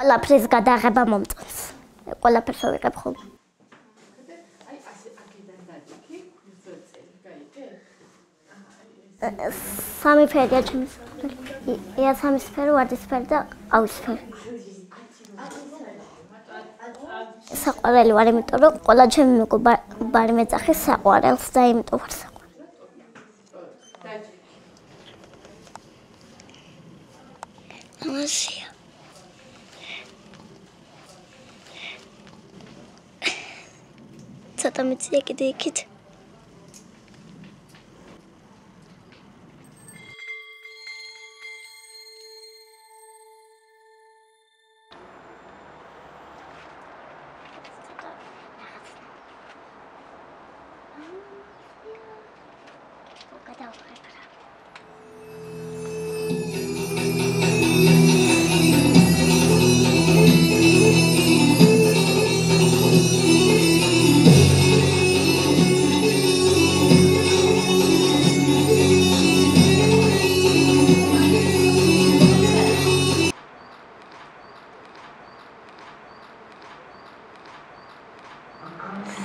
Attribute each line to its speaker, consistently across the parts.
Speaker 1: ყველაფრის გადაღება მომწონს. ყველაფერს ვიღებ ხოლმე. სამი ფერია ჩემს. ია სამისფერი, ვარდისფერი და ყავისფერი. საყვარელი ვარ, იმიტომ რომ ყველა ჩემი მეგობარი მეძახის საყვარელს და იმიტომ ვარ საყვარელი. Masih. Цата миция кидикит.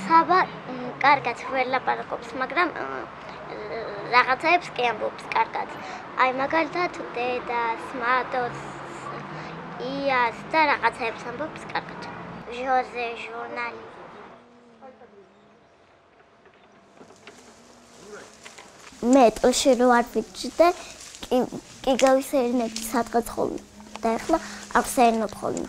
Speaker 1: Saba კარგად ვერ ლაპარაკობს, მაგრამ რაღაცაებს კი ამბობს კარგად. Აი მაგალითად დედას, მადოს, იას და რაღაცაებს ამბობს კარგად. ჟოზე, ჟურნალი. მე ტილში რო არ ვიჭდე, კი გავისერინებდი სადღაც ხოლმე. და ახლა არ ვსერინობ ხოლმე.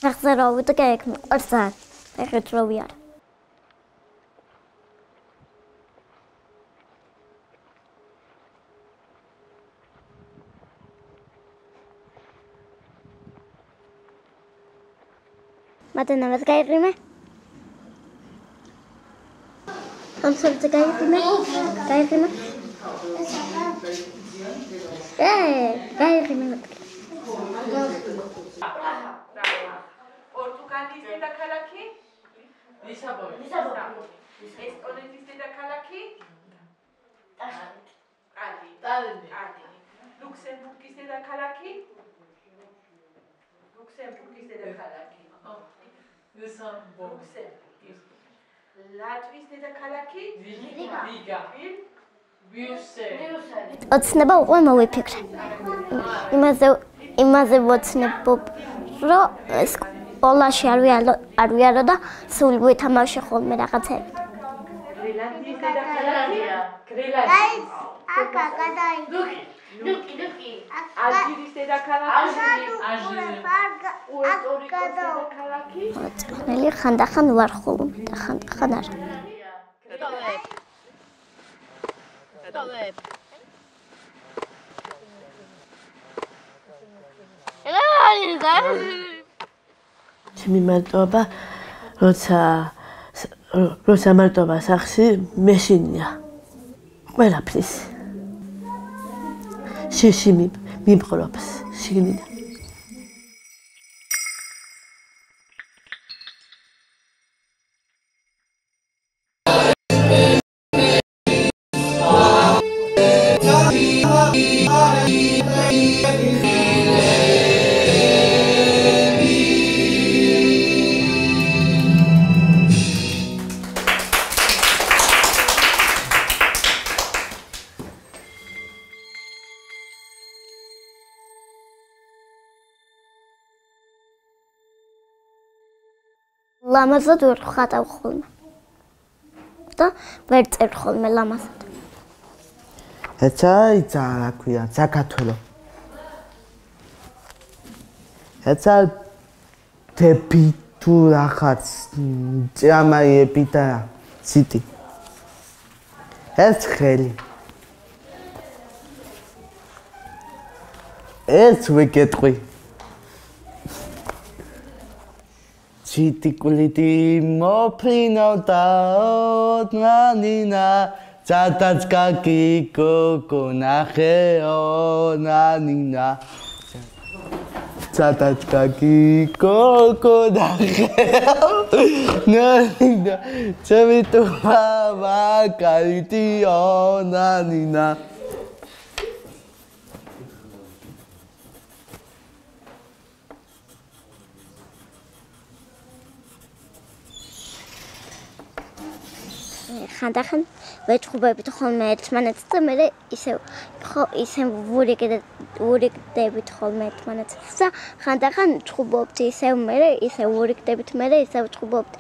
Speaker 1: ახლა რო ვიდე ეგ მიყვარს ძალიან. ეხეთ რო ვიარ. მადანამაც გაიყრიმე? ამსოლუტურად გაიყრიმე? გაიყრიმე? გაიყრიმე.
Speaker 2: Portugalis დედაქალაქი? ლისაბონი. ესტონეთის დედაქალაქი? ტალინი. ლუქსემბურგის დედაქალაქი? ლუქსემბურგის დედაქალაქი. ლატვიის დედაქალაქი? რიგა. ბრიუსელი.
Speaker 1: ოცნება უკვე მოვიფიქრე. იმაზე ვოცნებობ, რომ სკოლაში არ ვიარო და სულ ვითამაშე ხოლმე რაღაცები.
Speaker 2: გრენლანდიის დედაქალაქი?
Speaker 3: აკა გადაი.
Speaker 2: ლუკი. ალჟირის დედაქალაქი? პუერტო-რიკოს დედაქალაქი?
Speaker 1: წვნელი ხანდახან ვარ ხოლმე და ხანდახან არა.
Speaker 4: ჩემი მარტოობა როცა მარტოობა სახში მეშინია ყველაფრის შიში მიბყრობს შიგნიდან
Speaker 1: ლამაზად ვერ ხატავ ხოლმე. და ვერ წერ ხოლმე ლამაზად.
Speaker 3: ეცა რა ქვია, საქართველო. ეცა თეფი თუ რაღაც ჭამაიები და ციტი. ეს ხელი. ეს ვიკეთყვი. ციტიკულიტი მოფრინავდა ნანინა ცადაც კაკი კოკო ნახეო ნანინა ცადაც კაკი კოკო ნახეო ნანინა ჩემი თუმა კალიტიო ნანინა
Speaker 1: ხანდახან ვეჭუბებით ხოლმე ერთმანეთს და მე ისევ ვურიგდებით ხოლმე ერთმანეთს და ხანდახან ჭუბობთ ისევ მე ისევ ვურიგდებით მე ისევ ჭუბობთ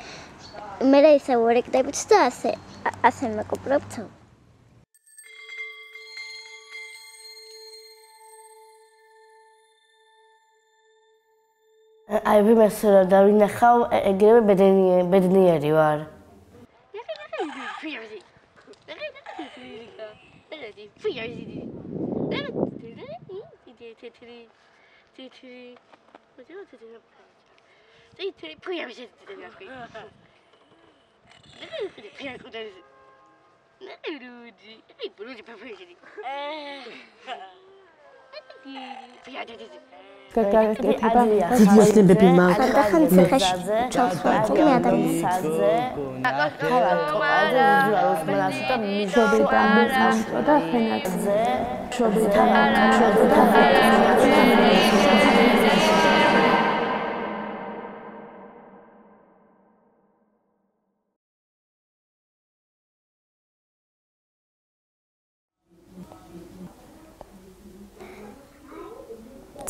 Speaker 1: მე ისევ ვურიგდებით და ასე მეკოპრობთ
Speaker 4: აი ვიმეს და ვინახავ ეგრევე ბედნიერი ვარ
Speaker 3: ძიძინებები მაქვს
Speaker 1: ხანდახან ციხეში ჩავს ხოლმე ადამიანს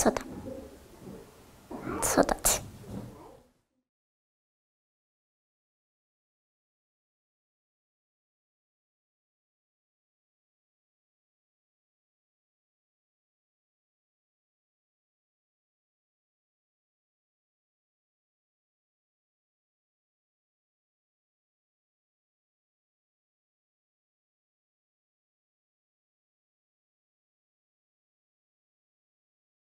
Speaker 1: ცოტა ცოტათი